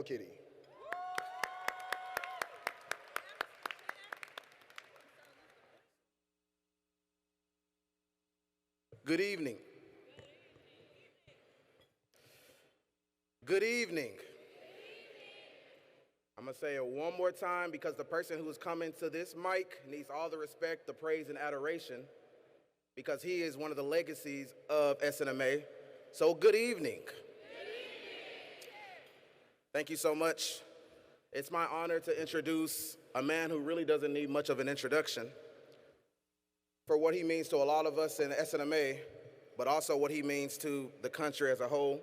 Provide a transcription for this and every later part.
Hello Kitty. Good evening. Good evening. I'm going to say it one more time because the person who's coming to this mic needs all the respect, the praise, and adoration because he is one of the legacies of SNMA. So good evening. Thank you so much. It's my honor to introduce a man who really doesn't need much of an introduction for what he means to a lot of us in SNMA, but also what he means to the country as a whole.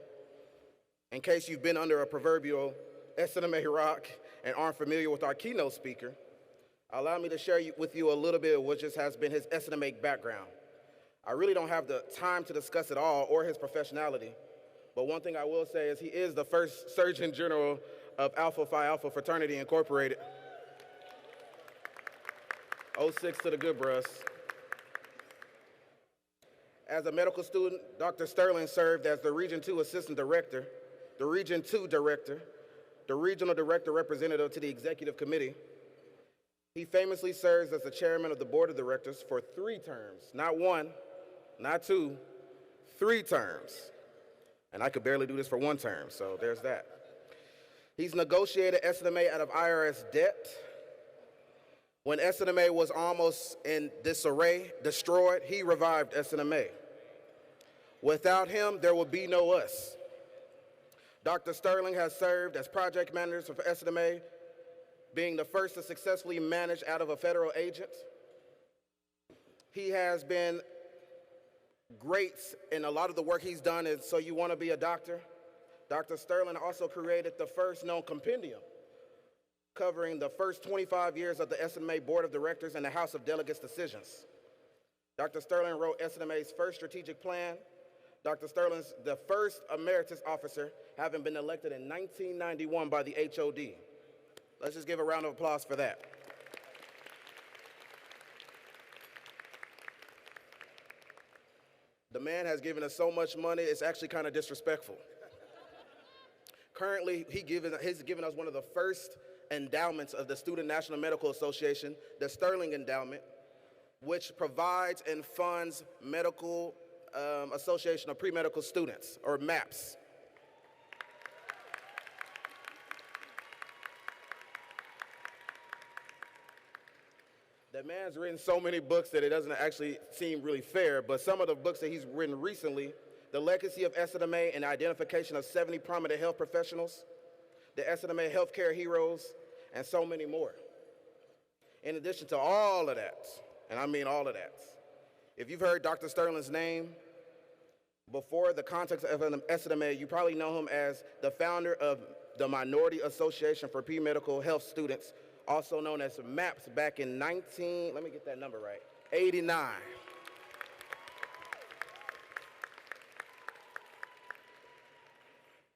In case you've been under a proverbial SNMA rock and aren't familiar with our keynote speaker, allow me to share with you a little bit of what just has been his SNMA background. I really don't have the time to discuss it all or his professionality, but one thing I will say is he is the first Surgeon General of Alpha Phi Alpha Fraternity Incorporated. 06 to the good bros. As a medical student, Dr. Sterling served as the Region 2 Assistant Director, the Region 2 Director, the Regional Director Representative to the Executive Committee. He famously serves as the Chairman of the Board of Directors for 3 terms, not 1, not 2, 3 terms. And I could barely do this for 1 term, so there's that. He's negotiated SNMA out of IRS debt. When SNMA was almost in disarray, destroyed, he revived SNMA. Without him, there would be no us. Dr. Sterling has served as project manager for SNMA, being the first to successfully manage out of a federal agent. He has been great in a lot of the work he's done is So You Want to Be a Doctor. Dr. Sterling also created the first known compendium covering the first 25 years of the SNMA Board of Directors and the House of Delegates decisions. Dr. Sterling wrote SNMA's first strategic plan. Dr. Sterling's the first emeritus officer, having been elected in 1991 by the HOD. Let's just give a round of applause for that. The man has given us so much money, it's actually kind of disrespectful. Currently, he's given us one of the first endowments of the Student National Medical Association, the Sterling Endowment, which provides and funds Medical Association of Pre-Medical Students, or MAPS. That man's written so many books that it doesn't actually seem really fair, but some of the books that he's written recently, The Legacy of SNMA and Identification of 70 Prominent Health Professionals, the SNMA Healthcare Heroes, and so many more. In addition to all of that, and I mean all of that, if you've heard Dr. Sterling's name before the context of SNMA, you probably know him as the founder of the Minority Association for Pre-Medical Health Students, also known as MAPS, back in 89.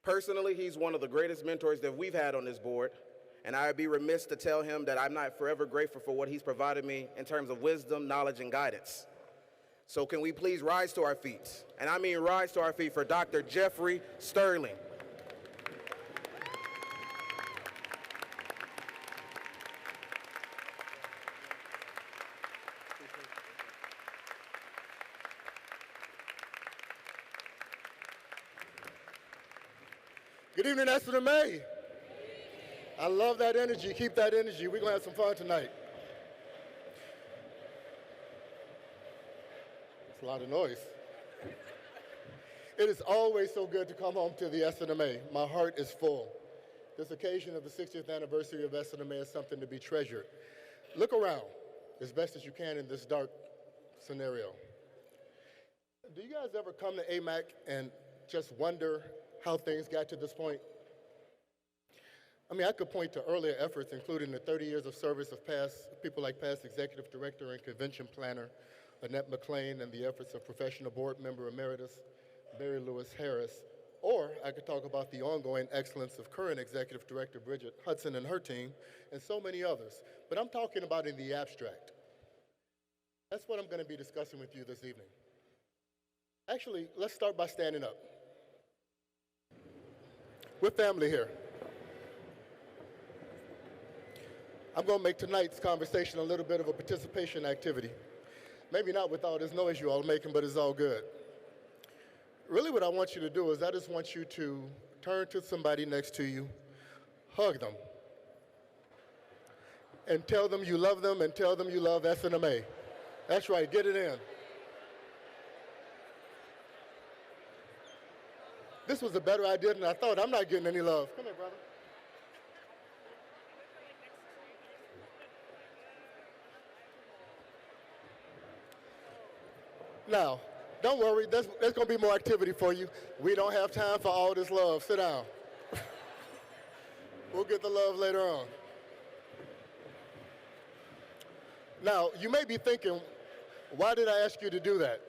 Personally, he's one of the greatest mentors that we've had on this board, and I'd be remiss to tell him that I'm not forever grateful for what he's provided me in terms of wisdom, knowledge, and guidance. So can we please rise to our feet? And I mean rise to our feet for Dr. Jeffrey Sterling. Good evening, SNMA. I love that energy. Keep that energy. We're going to have some fun tonight. It's a lot of noise. It is always so good to come home to the SNMA. My heart is full. This occasion of the 60th anniversary of SNMA is something to be treasured. Look around as best as you can in this dark scenario. Do you guys ever come to AMEC and just wonder how things got to this point? I mean, I could point to earlier efforts, including the 30 years of service of people like past Executive Director and Convention Planner Annette McLean, and the efforts of Professional Board Member Emeritus Mary Lewis Harris. Or I could talk about the ongoing excellence of current Executive Director Bridget Hudson and her team, and so many others. But I'm talking about in the abstract. That's what I'm going to be discussing with you this evening. Actually, let's start by standing up. We're family here. I'm going to make tonight's conversation a little bit of a participation activity. Maybe not with all this noise you all are making, but it's all good. Really what I want you to do is I just want you to turn to somebody next to you, hug them, and tell them you love them and tell them you love SNMA. That's right, get it in. This was a better idea than I thought. I'm not getting any love. Come here, brother. Now, don't worry, there's going to be more activity for you. We don't have time for all this love. Sit down. We'll get the love later on. Now, you may be thinking, why did I ask you to do that?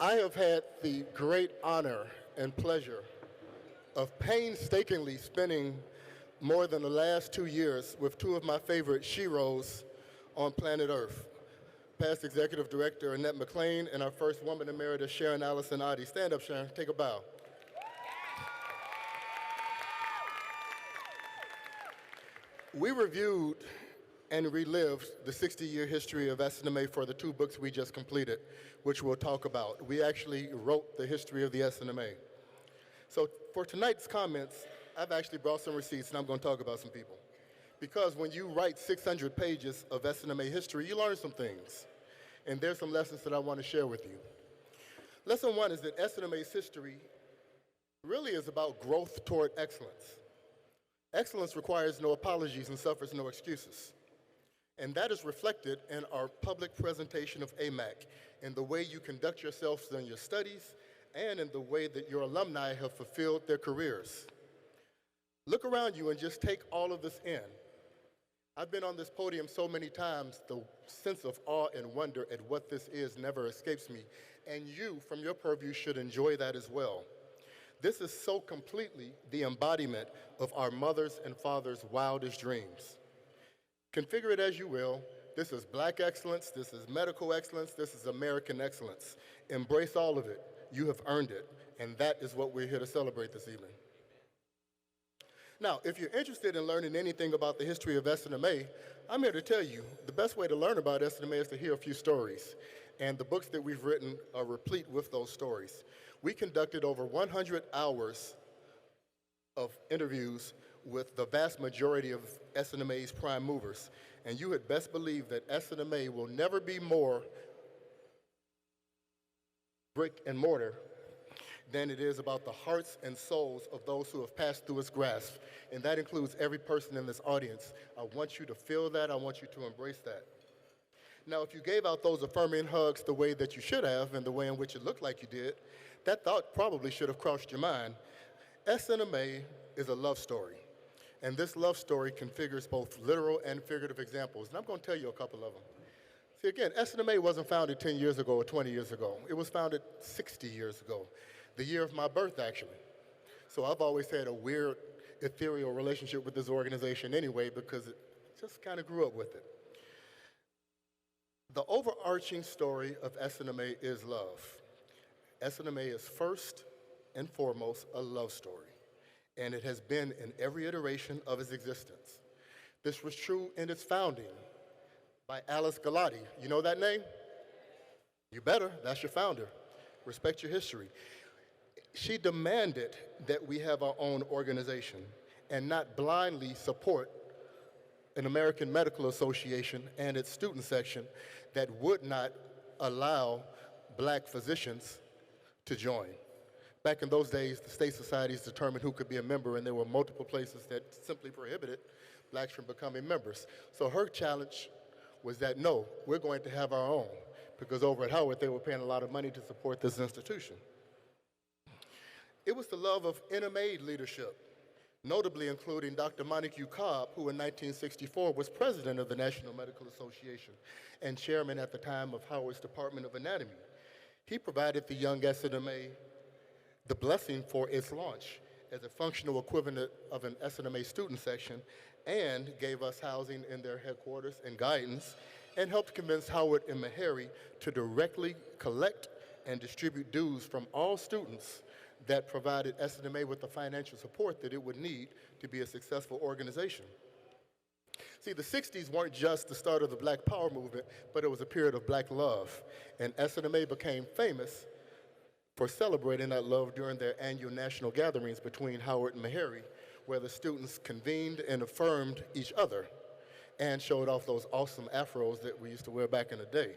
I have had the great honor and pleasure of painstakingly spending more than the last 2 years with two of my favorite sheroes on planet Earth. Past Executive Director Annette McLean and our first woman emeritus, Sharon Allison Oddie. Stand up, Sharon. Take a bow. We reviewed and relived the 60-year history of SNMA for the two books we just completed, which we'll talk about. We actually wrote the history of the SNMA. So for tonight's comments, I've actually brought some receipts, and I'm going to talk about some people. Because when you write 600 pages of SNMA history, you learn some things. And there's some lessons that I want to share with you. Lesson one is that SNMA's history really is about growth toward excellence. Excellence requires no apologies and suffers no excuses. And that is reflected in our public presentation of AMEC, in the way you conduct yourselves in your studies, and in the way that your alumni have fulfilled their careers. Look around you and just take all of this in. I've been on this podium so many times, the sense of awe and wonder at what this is never escapes me. And you, from your purview, should enjoy that as well. This is so completely the embodiment of our mothers' and fathers' wildest dreams. Configure it as you will. This is Black excellence, this is medical excellence, this is American excellence. Embrace all of it. You have earned it. And that is what we're here to celebrate this evening. Now, if you're interested in learning anything about the history of SNMA, I'm here to tell you the best way to learn about SNMA is to hear a few stories. And the books that we've written are replete with those stories. We conducted over 100 hours of interviews with the vast majority of SNMA's prime movers. And you had best believe that SNMA will never be more brick and mortar than it is about the hearts and souls of those who have passed through its grasp. And that includes every person in this audience. I want you to feel that. I want you to embrace that. Now, if you gave out those affirming hugs the way that you should have and the way in which it looked like you did, that thought probably should have crossed your mind. SNMA is a love story. And this love story configures both literal and figurative examples. And I'm going to tell you a couple of them. See, again, SNMA wasn't founded 10 years ago or 20 years ago. It was founded 60 years ago. The year of my birth, actually. So I've always had a weird, ethereal relationship with this organization anyway, because it just kind of grew up with it. The overarching story of SNMA is love. SNMA is first and foremost a love story, and it has been in every iteration of its existence. This was true in its founding by Alice Galati. You know that name? You better, that's your founder. Respect your history. She demanded that we have our own organization and not blindly support an American Medical Association and its student section that would not allow Black physicians to join. Back in those days, the state societies determined who could be a member, and there were multiple places that simply prohibited Blacks from becoming members. So her challenge was that, no, we're going to have our own, because over at Howard, they were paying a lot of money to support this institution. It was the love of NMA leadership, notably including Dr. Monica Cobb, who in 1964 was president of the National Medical Association and chairman at the time of Howard's Department of Anatomy. He provided the young SNMA the blessing for its launch as a functional equivalent of an SNMA student section, and gave us housing in their headquarters and guidance, and helped convince Howard and Meharry to directly collect and distribute dues from all students that provided SNMA with the financial support that it would need to be a successful organization. See, the 60s weren't just the start of the Black Power movement, but it was a period of Black love. And SNMA became famous for celebrating that love during their annual national gatherings between Howard and Meharry, where the students convened and affirmed each other and showed off those awesome afros that we used to wear back in the day.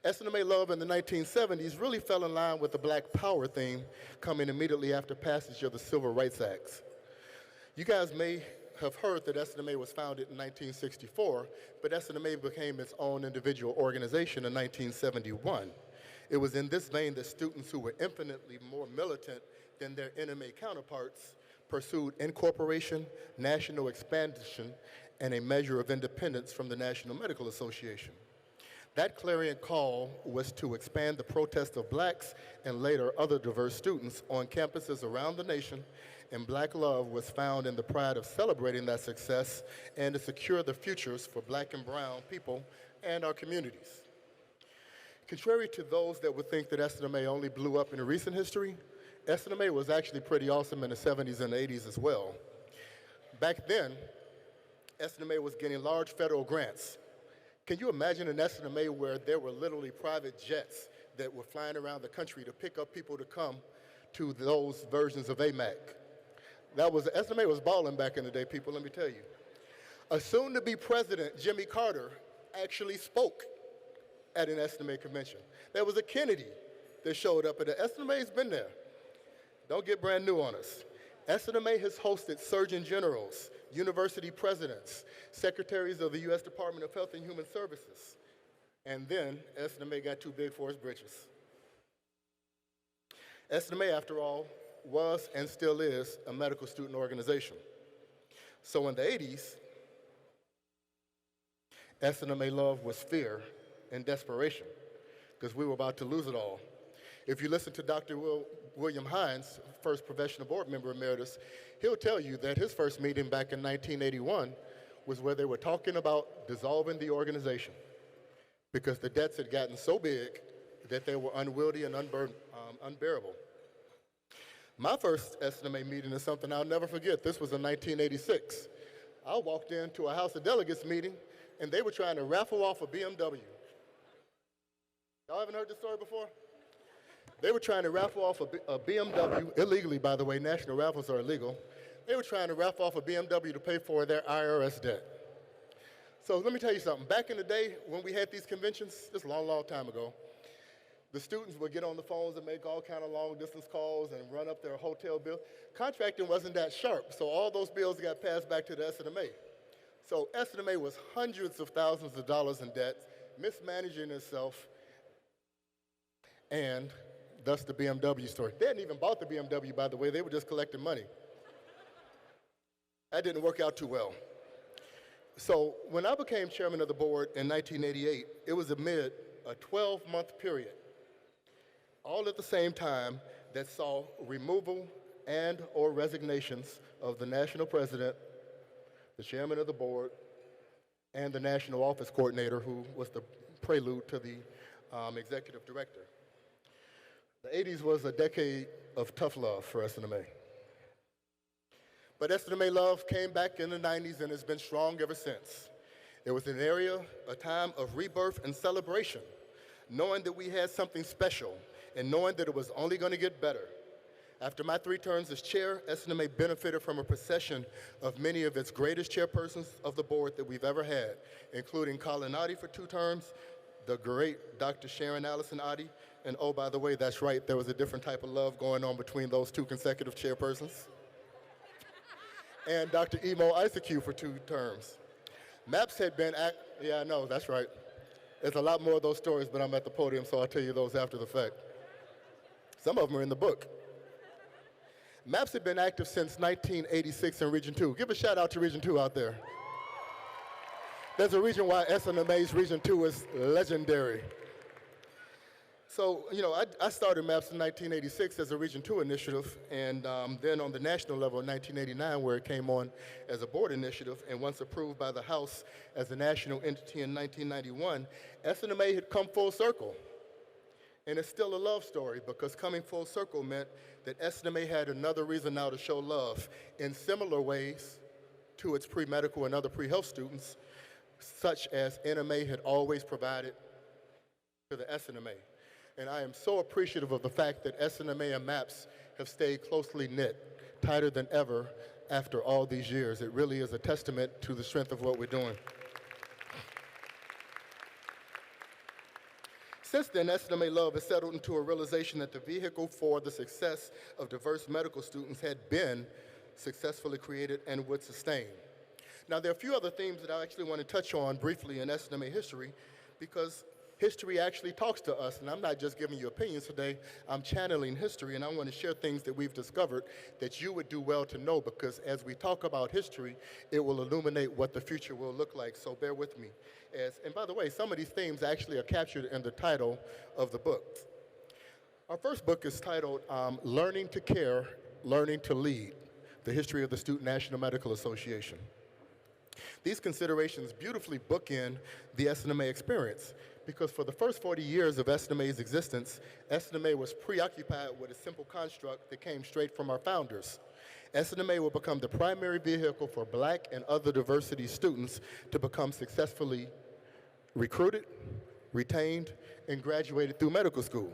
SNMA love in the 1970s really fell in line with the Black Power theme coming immediately after passage of the Civil Rights Acts. You guys may have heard that SNMA was founded in 1964, but SNMA became its own individual organization in 1971. It was in this vein that students who were infinitely more militant than their NMA counterparts pursued incorporation, national expansion, and a measure of independence from the National Medical Association. That clarion call was to expand the protest of blacks and later other diverse students on campuses around the nation, and Black love was found in the pride of celebrating that success and to secure the futures for Black and brown people and our communities. Contrary to those that would think that SNMA only blew up in recent history, SNMA was actually pretty awesome in the 70s and 80s as well. Back then, SNMA was getting large federal grants. Can you imagine an SNMA where there were literally private jets that were flying around the country to pick up people to come to those versions of AMEC? SNMA was balling back in the day, people, let me tell you. A soon-to-be president, Jimmy Carter, actually spoke at an SNMA convention. There was a Kennedy that showed up, and the SNMA's been there. Don't get brand new on us. SNMA has hosted surgeon generals, university presidents, secretaries of the U.S. Department of Health and Human Services. And then SNMA got too big for its britches. SNMA, after all, was and still is a medical student organization. So in the 80s, SNMA love was fear and desperation, because we were about to lose it all. If you listen to Dr. William Hines, first professional board member emeritus, he'll tell you that his first meeting back in 1981 was where they were talking about dissolving the organization because the debts had gotten so big that they were unwieldy and unbearable. My first SNMA meeting is something I'll never forget. This was in 1986. I walked into a House of Delegates meeting, and they were trying to raffle off a BMW. Y'all haven't heard this story before? They were trying to raffle off a BMW, illegally, by the way. National raffles are illegal. They were trying to raffle off a BMW to pay for their IRS debt. So let me tell you something. Back in the day when we had these conventions, this is a long, long time ago, the students would get on the phones and make all kind of long-distance calls and run up their hotel bill. Contracting wasn't that sharp, so all those bills got passed back to the SNMA. So SNMA was hundreds of thousands of dollars in debt, mismanaging itself, and thus the BMW story. They hadn't even bought the BMW, by the way. They were just collecting money. That didn't work out too well. So when I became chairman of the board in 1988, it was amid a 12-month period, all at the same time, that saw removal and or resignations of the national president, the chairman of the board, and the national office coordinator, who was the prelude to the executive director. The 80s was a decade of tough love for SNMA. But SNMA love came back in the 90s and has been strong ever since. It was an area, a time of rebirth and celebration, knowing that we had something special and knowing that it was only going to get better. After my 3 terms as chair, SNMA benefited from a procession of many of its greatest chairpersons of the board that we've ever had, including Colin Oddie for 2 terms, the great Dr. Sharon Allison Oddie, and oh, by the way, that's right, there was a different type of love going on between those 2 consecutive chairpersons, and Dr. Emo Isaacu for 2 terms. MAPS had been, yeah, I know, that's right. There's a lot more of those stories, but I'm at the podium, so I'll tell you those after the fact. Some of them are in the book. MAPS had been active since 1986 in Region 2. Give a shout out to Region 2 out there. There's a reason why SNMA's Region 2 is legendary. So, you know, I started MAPS in 1986 as a Region 2 initiative, and then on the national level in 1989, where it came on as a board initiative, and once approved by the House as a national entity in 1991, SNMA had come full circle. And it's still a love story, because coming full circle meant that SNMA had another reason now to show love in similar ways to its pre-medical and other pre-health students, such as NMA had always provided to the SNMA. And I am so appreciative of the fact that SNMA and MAPS have stayed closely knit, tighter than ever after all these years. It really is a testament to the strength of what we're doing. Since then, SNMA Love has settled into a realization that the vehicle for the success of diverse medical students had been successfully created and would sustain. Now, there are a few other themes that I actually want to touch on briefly in SNMA history, because history actually talks to us, and I'm not just giving you opinions today, I'm channeling history, and I want to share things that we've discovered that you would do well to know, because as we talk about history, it will illuminate what the future will look like, so bear with me. And by the way, some of these themes actually are captured in the title of the book. Our first book is titled Learning to Care, Learning to Lead, The History of the Student National Medical Association. These considerations beautifully bookend the SNMA experience, because for the first 40 years of SNMA's existence, SNMA was preoccupied with a simple construct that came straight from our founders. SNMA will become the primary vehicle for Black and other diversity students to become successfully recruited, retained, and graduated through medical school.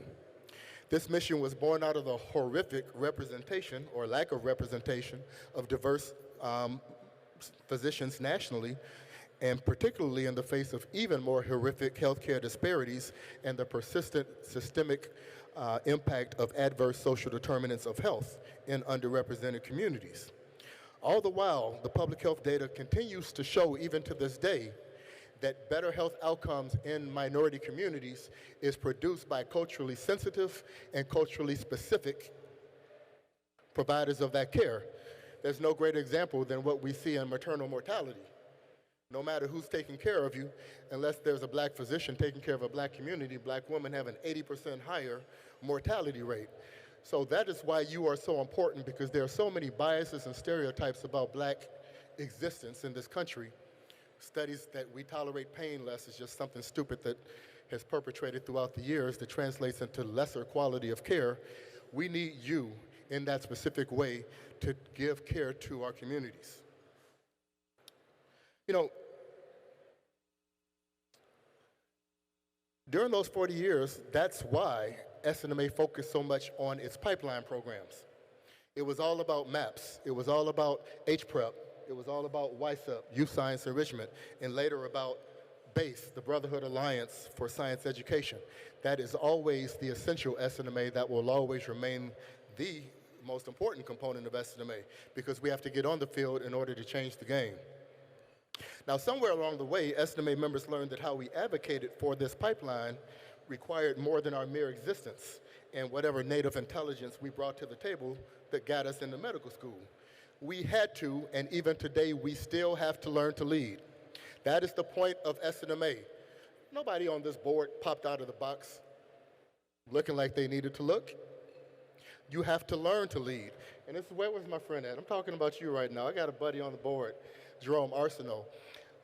This mission was born out of the horrific representation, or lack of representation, of diverse physicians nationally, and particularly in the face of even more horrific healthcare disparities and the persistent systemic impact of adverse social determinants of health in underrepresented communities. All the while, the public health data continues to show, even to this day, that better health outcomes in minority communities is produced by culturally sensitive and culturally specific providers of that care. There's no greater example than what we see in maternal mortality. No matter who's taking care of you, unless there's a Black physician taking care of a Black community, Black women have an 80% higher mortality rate. So that is why you are so important, because there are so many biases and stereotypes about Black existence in this country. Studies that we tolerate pain less is just something stupid that has perpetrated throughout the years that translates into lesser quality of care. We need you in that specific way to give care to our communities. You know, during those 40 years, that's why SNMA focused so much on its pipeline programs. It was all about MAPS. It was all about HPREP. It was all about YSUP, Youth Science Enrichment, and later about BASE, the Brotherhood Alliance for Science Education. That is always the essential SNMA. That will always remain the most important component of SNMA, because we have to get on the field in order to change the game. Now, somewhere along the way, SNMA members learned that how we advocated for this pipeline required more than our mere existence and whatever native intelligence we brought to the table that got us into medical school. We had to, and even today, we still have to learn to lead. That is the point of SNMA. Nobody on this board popped out of the box looking like they needed to look. You have to learn to lead. And this is, where was my friend at? I'm talking about you right now. I got a buddy on the board, Jerome Arsenault,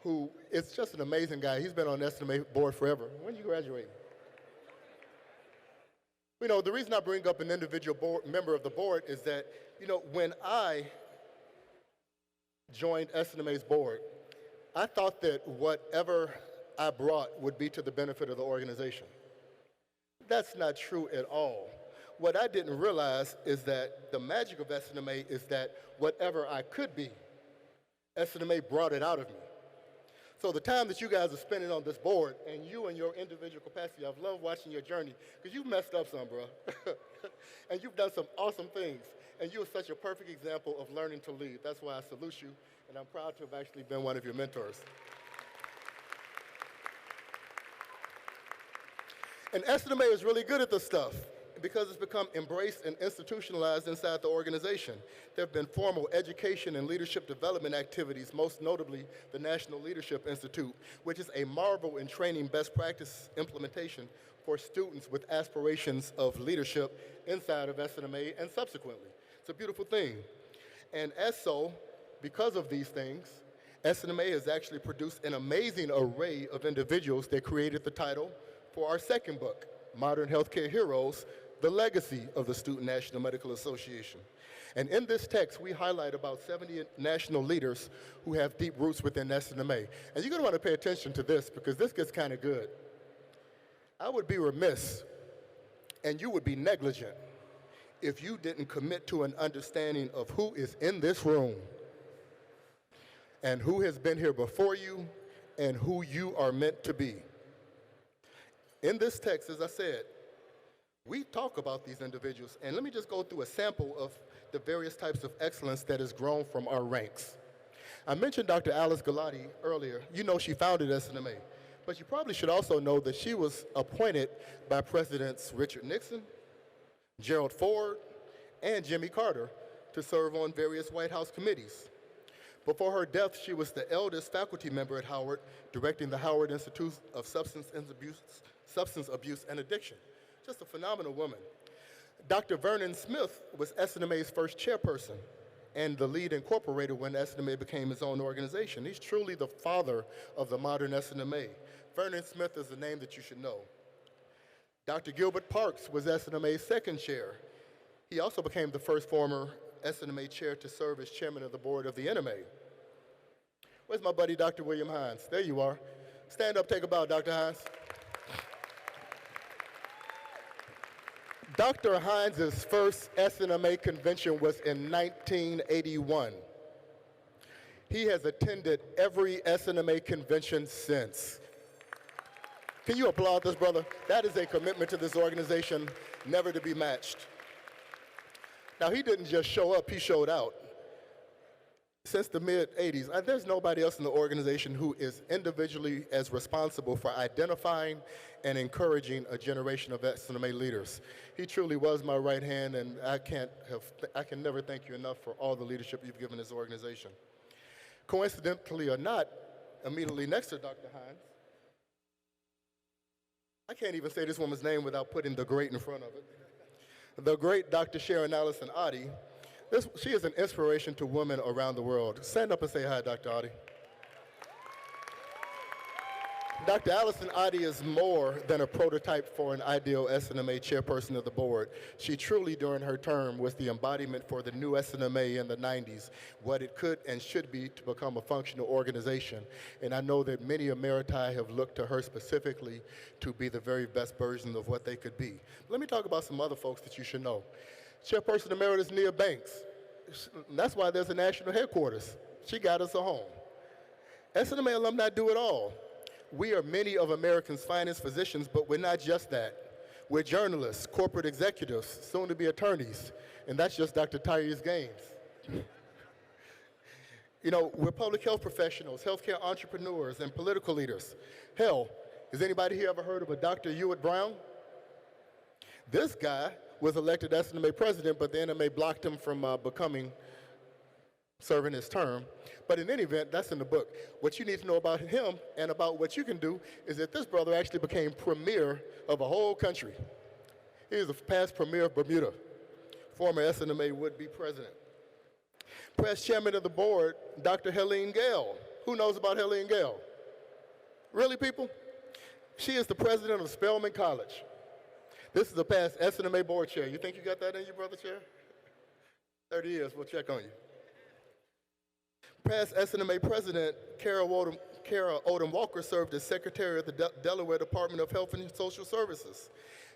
who is just an amazing guy. He's been on the SNMA board forever. When did you graduate? You know, the reason I bring up an individual member of the board is that, you know, when I joined SNMA's board, I thought that whatever I brought would be to the benefit of the organization. That's not true at all. What I didn't realize is that the magic of SNMA is that whatever I could be, SNMA brought it out of me. So the time that you guys are spending on this board, and you in your individual capacity, I've loved watching your journey, because you've messed up some, bro. And you've done some awesome things. And you are such a perfect example of learning to lead. That's why I salute you, and I'm proud to have actually been one of your mentors. And SNMA is really good at this stuff, because it's become embraced and institutionalized inside the organization. There have been formal education and leadership development activities, most notably the National Leadership Institute, which is a marvel in training best practice implementation for students with aspirations of leadership inside of SNMA and subsequently. It's a beautiful thing. And as so, because of these things, SNMA has actually produced an amazing array of individuals that created the title for our second book, Modern Healthcare Heroes, the legacy of the Student National Medical Association. And in this text, we highlight about 70 national leaders who have deep roots within SNMA. And you're going to want to pay attention to this because this gets kind of good. I would be remiss and you would be negligent if you didn't commit to an understanding of who is in this room and who has been here before you and who you are meant to be. In this text, as I said, we talk about these individuals, and let me just go through a sample of the various types of excellence that has grown from our ranks. I mentioned Dr. Alice Galati earlier. You know she founded SNMA, but you probably should also know that she was appointed by Presidents Richard Nixon, Gerald Ford, and Jimmy Carter to serve on various White House committees. Before her death, she was the eldest faculty member at Howard, directing the Howard Institute of Substance Abuse and Addiction. Just a phenomenal woman. Dr. Vernon Smith was SNMA's first chairperson and the lead incorporator when SNMA became its own organization. He's truly the father of the modern SNMA. Vernon Smith is a name that you should know. Dr. Gilbert Parks was SNMA's second chair. He also became the first former SNMA chair to serve as chairman of the board of the NMA. Where's my buddy, Dr. William Hines? There you are. Stand up, take a bow, Dr. Hines. Dr. Hines' first SNMA convention was in 1981. He has attended every SNMA convention since. Can you applaud this brother? That is a commitment to this organization never to be matched. Now, he didn't just show up, he showed out. Since the mid-'80s, there's nobody else in the organization who is individually as responsible for identifying and encouraging a generation of SNMA leaders. He truly was my right hand, and I can never thank you enough for all the leadership you've given this organization. Coincidentally or not, immediately next to Dr. Hines, I can't even say this woman's name without putting the great in front of it. The great Dr. Sharon Allison Oddie. She is an inspiration to women around the world. Stand up and say hi, Dr. Oddie. Dr. Allison Oddie is more than a prototype for an ideal SNMA chairperson of the board. She truly, during her term, was the embodiment for the new SNMA in the 90s, what it could and should be to become a functional organization. And I know that many Emeriti have looked to her specifically to be the very best version of what they could be. Let me talk about some other folks that you should know. Chairperson Emeritus Nia Banks. That's why there's a national headquarters. She got us a home. SNMA alumni do it all. We are many of America's finest physicians, but we're not just that. We're journalists, corporate executives, soon to be attorneys, and that's just Dr. Tyrese Gaines. You know, we're public health professionals, healthcare entrepreneurs, and political leaders. Hell, has anybody here ever heard of a Dr. Hewitt Brown? This guy was elected SNMA president, but the NMA blocked him from serving his term. But in any event, that's in the book. What you need to know about him and about what you can do is that this brother actually became premier of a whole country. He was the past premier of Bermuda, former SNMA would-be president. Press chairman of the board, Dr. Helene Gale. Who knows about Helene Gale? Really, people? She is the president of Spelman College. This is a past SNMA board chair. You think you got that in you, brother chair? 30 years, we'll check on you. Past SNMA president, Kara Odom Walker served as secretary of the Delaware Department of Health and Social Services.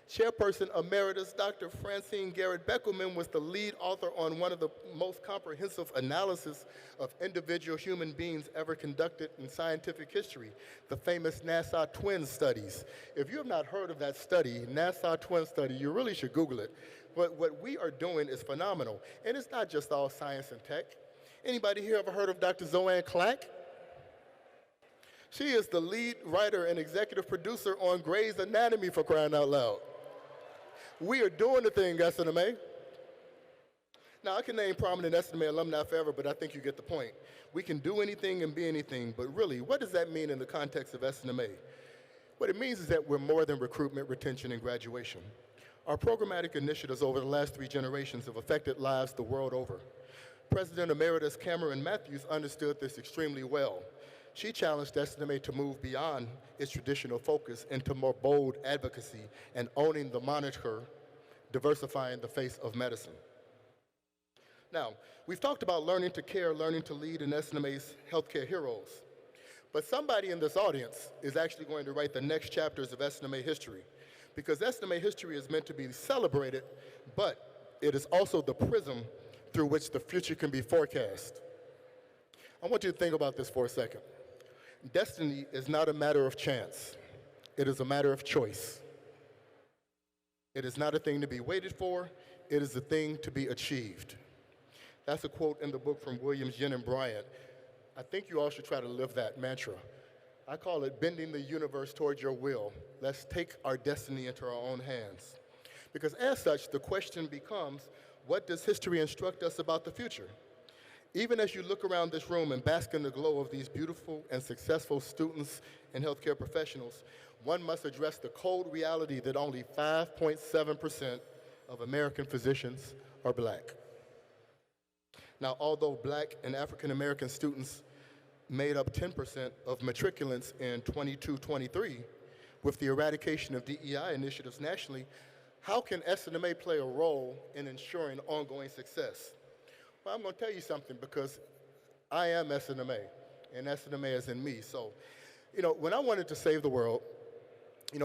Chairperson Emeritus Dr. Francine Garrett Beckelman was the lead author on one of the most comprehensive analysis of individual human beings ever conducted in scientific history, the famous Nassau Twin Studies. If you have not heard of that study, Nassau Twin Study, you really should Google it. But what we are doing is phenomenal. And it's not just all science and tech. Anybody here ever heard of Dr. Zoanne Clack? She is the lead writer and executive producer on Grey's Anatomy, for crying out loud. We are doing the thing, SNMA. Now, I can name prominent SNMA alumni forever, but I think you get the point. We can do anything and be anything, but really, what does that mean in the context of SNMA? What it means is that we're more than recruitment, retention, and graduation. Our programmatic initiatives over the last 3 generations have affected lives the world over. President Emeritus Cameron Matthews understood this extremely well. She challenged SNMA to move beyond its traditional focus into more bold advocacy and owning the moniker diversifying the face of medicine. Now, we've talked about learning to care, learning to lead in SNMA's healthcare heroes. But somebody in this audience is actually going to write the next chapters of SNMA history, because SNMA history is meant to be celebrated, but it is also the prism through which the future can be forecast. I want you to think about this for a second. Destiny is not a matter of chance. It is a matter of choice. It is not a thing to be waited for. It is a thing to be achieved. That's a quote in the book from Williams, Yen, and Bryant. I think you all should try to live that mantra. I call it bending the universe towards your will. Let's take our destiny into our own hands. Because as such, the question becomes, what does history instruct us about the future? Even as you look around this room and bask in the glow of these beautiful and successful students and healthcare professionals, one must address the cold reality that only 5.7% of American physicians are Black. Now, although Black and African American students made up 10% of matriculants in 22-23, with the eradication of DEI initiatives nationally, how can SNMA play a role in ensuring ongoing success? Well, I'm going to tell you something, because I am SNMA, and SNMA is in me. So, when I wanted to save the world,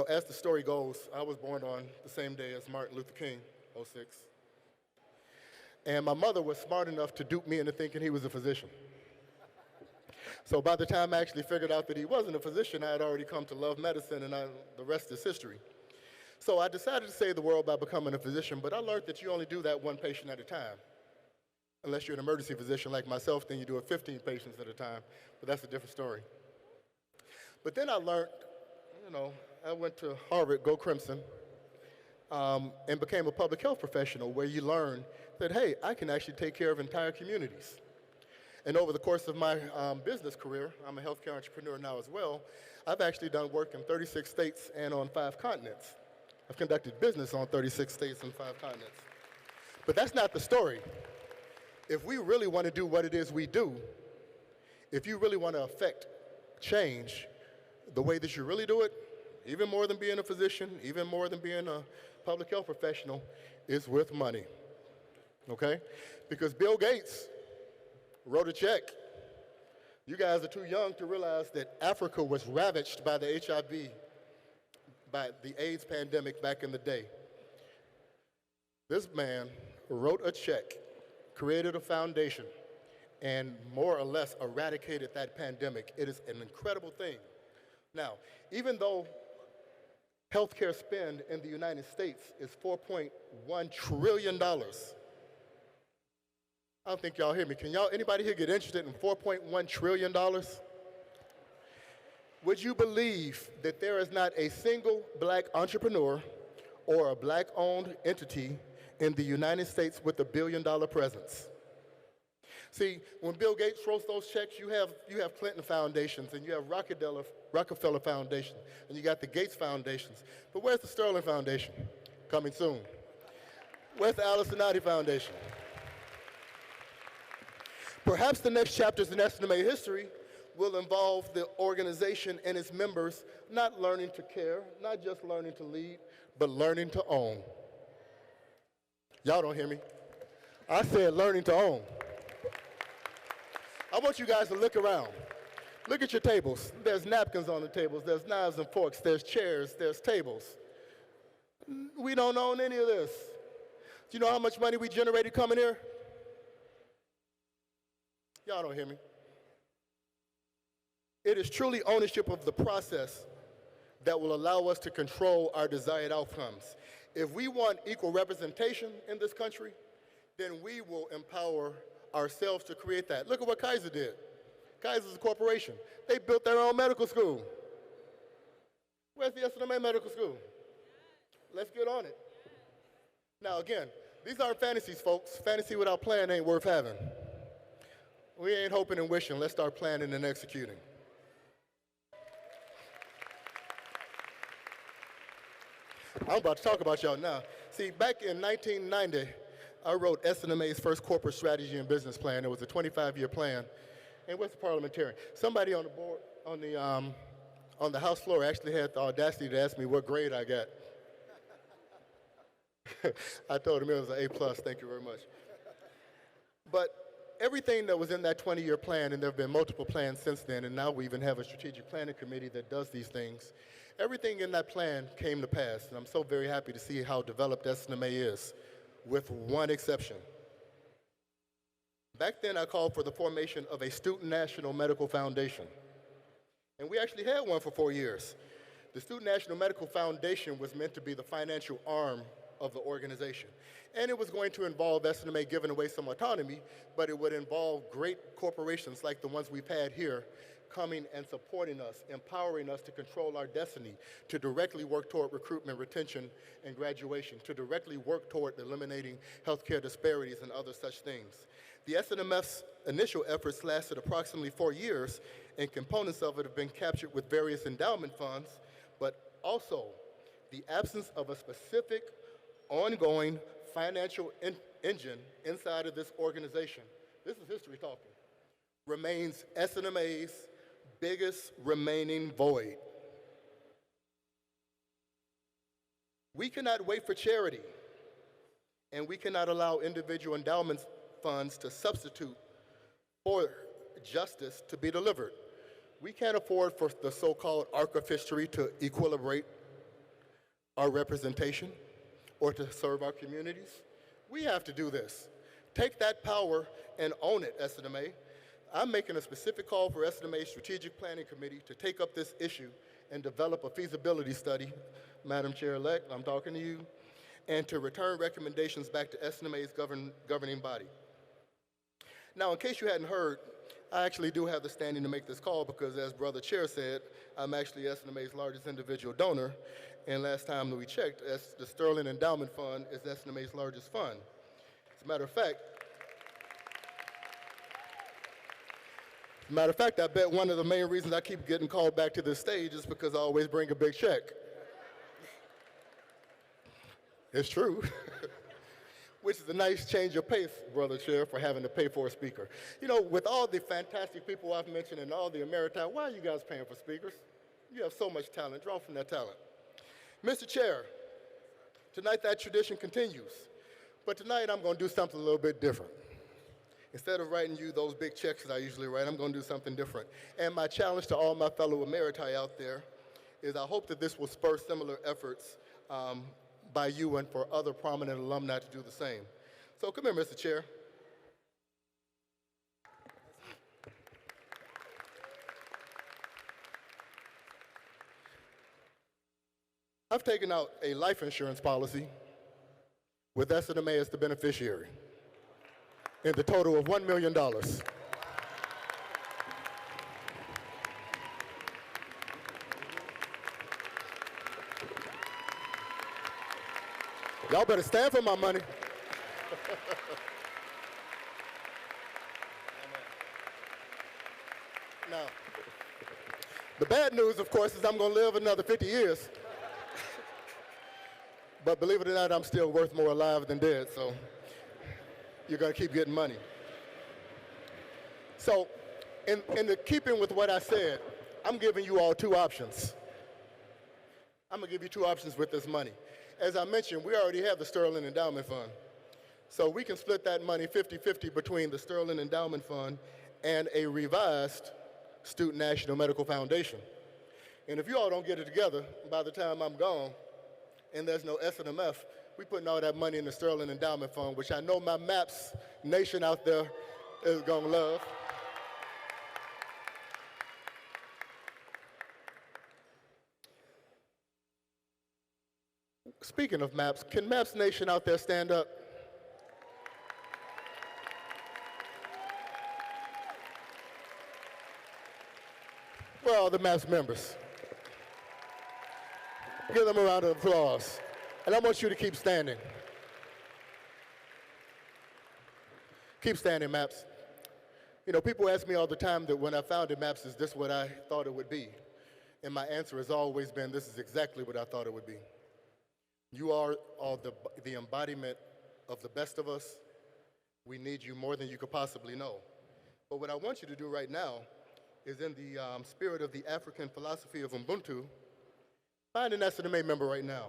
as the story goes, I was born on the same day as Martin Luther King, '06. And my mother was smart enough to dupe me into thinking he was a physician. So by the time I actually figured out that he wasn't a physician, I had already come to love medicine, and the rest is history. So I decided to save the world by becoming a physician, but I learned that you only do that one patient at a time. Unless you're an emergency physician like myself, then you do it 15 patients at a time, but that's a different story. But then I learned, I went to Harvard, go Crimson, and became a public health professional, where you learn that, hey, I can actually take care of entire communities. And over the course of my business career, I'm a healthcare entrepreneur now as well, I've actually done work in 36 states and on 5 continents. I've conducted business on 36 states and 5 continents. But that's not the story. If we really want to do what it is we do, if you really want to affect change, the way that you really do it, even more than being a physician, even more than being a public health professional, is with money. Okay? Because Bill Gates wrote a check. You guys are too young to realize that Africa was ravaged by the HIV, by the AIDS pandemic back in the day. This man wrote a check, created a foundation, and more or less eradicated that pandemic. It is an incredible thing. Now, even though healthcare spend in the United States is $4.1 trillion, I don't think y'all hear me. Can anybody here get interested in $4.1 trillion? Would you believe that there is not a single Black entrepreneur or a Black-owned entity in the United States with a billion-dollar presence? See, when Bill Gates wrote those checks, you have Clinton Foundations, and you have Rockefeller Foundation, and you got the Gates Foundations. But where's the Sterling Foundation? Coming soon. Where's the Alicinati Foundation? Perhaps the next chapters in SNMA history will involve the organization and its members not learning to care, not just learning to lead, but learning to own. Y'all don't hear me. I said learning to own. I want you guys to look around. Look at your tables. There's napkins on the tables. There's knives and forks. There's chairs. There's tables. We don't own any of this. Do you know how much money we generated coming here? Y'all don't hear me. It is truly ownership of the process that will allow us to control our desired outcomes. If we want equal representation in this country, then we will empower ourselves to create that. Look at what Kaiser did. Kaiser's a corporation. They built their own medical school. Where's the SNMA Medical School? Let's get on it. Now again, these aren't fantasies, folks. Fantasy without plan ain't worth having. We ain't hoping and wishing. Let's start planning and executing. I'm about to talk about y'all now. See, back in 1990, I wrote SNMA's first corporate strategy and business plan. It was a 25-year plan. And what's the parliamentarian? Somebody on the board, on the House floor actually had the audacity to ask me what grade I got. I told him it was an A+, thank you very much. But everything that was in that 20-year plan, and there have been multiple plans since then, and now we even have a strategic planning committee that does these things, everything in that plan came to pass, and I'm so very happy to see how developed SNMA is, with one exception. Back then, I called for the formation of a Student National Medical Foundation, and we actually had one for 4 years. The Student National Medical Foundation was meant to be the financial arm of the organization. And it was going to involve SNMA giving away some autonomy, but it would involve great corporations like the ones we've had here coming and supporting us, empowering us to control our destiny, to directly work toward recruitment, retention, and graduation, to directly work toward eliminating healthcare disparities and other such things. The SNMF's initial efforts lasted approximately 4 years, and components of it have been captured with various endowment funds, but also the absence of a specific ongoing financial engine inside of this organization, this is history talking, remains SNMA's biggest remaining void. We cannot wait for charity, and we cannot allow individual endowment funds to substitute for justice to be delivered. We can't afford for the so-called arc of history to equilibrate our representation or to serve our communities. We have to do this. Take that power and own it, SNMA. I'm making a specific call for SNMA's Strategic Planning Committee to take up this issue and develop a feasibility study, Madam Chair-elect, I'm talking to you, and to return recommendations back to SNMA's governing body. Now, in case you hadn't heard, I actually do have the standing to make this call because, as Brother Chair said, I'm actually SNMA's largest individual donor, and last time that we checked, the Sterling Endowment Fund is SNMA's largest fund. As a matter of fact, I bet one of the main reasons I keep getting called back to this stage is because I always bring a big check. It's true. Which is a nice change of pace, Brother Chair, for having to pay for a speaker. You know, with all the fantastic people I've mentioned and all the emeriti, why are you guys paying for speakers? You have so much talent. Draw from that talent. Mr. Chair, tonight that tradition continues. But tonight I'm going to do something a little bit different. Instead of writing you those big checks that I usually write, I'm going to do something different. And my challenge to all my fellow emeriti out there is I hope that this will spur similar efforts by you and for other prominent alumni to do the same. So come here, Mr. Chair. I've taken out a life insurance policy with SNMA as the beneficiary in the total of $1 million. Y'all better stand for my money. Now, the bad news, of course, is I'm going to live another 50 years. But believe it or not, I'm still worth more alive than dead, so you're going to keep getting money. So, in the keeping with what I said, I'm giving you all two options. I'm going to give you two options with this money. As I mentioned, we already have the Sterling Endowment Fund. So we can split that money 50-50 between the Sterling Endowment Fund and a revised Student National Medical Foundation. And if you all don't get it together, by the time I'm gone, and there's no SNMF, we're putting all that money in the Sterling Endowment Fund, which I know my MAPS nation out there is going to love. Speaking of MAPS, can MAPS Nation out there stand up? Where are all the MAPS members? Give them a round of applause. And I want you to keep standing. Keep standing, MAPS. You know, people ask me all the time that when I founded MAPS, is this what I thought it would be? And my answer has always been, this is exactly what I thought it would be. You are all the embodiment of the best of us. We need you more than you could possibly know. But what I want you to do right now is, in the spirit of the African philosophy of Ubuntu, find an SNMA member right now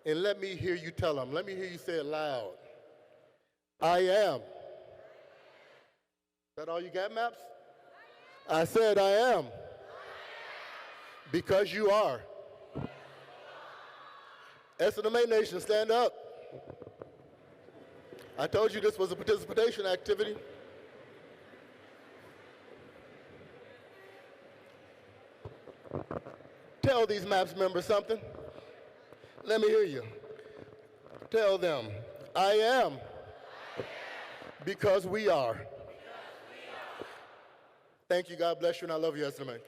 And let me hear you tell them. Let me hear you say it loud. I am. Is that all you got, Maps? I said I am. Because you are. SNMA Nation, stand up. I told you this was a participation activity. Tell these MAPS members something. Let me hear you. Tell them, I am. Because we are. Thank you, God bless you, and I love you, SNMA.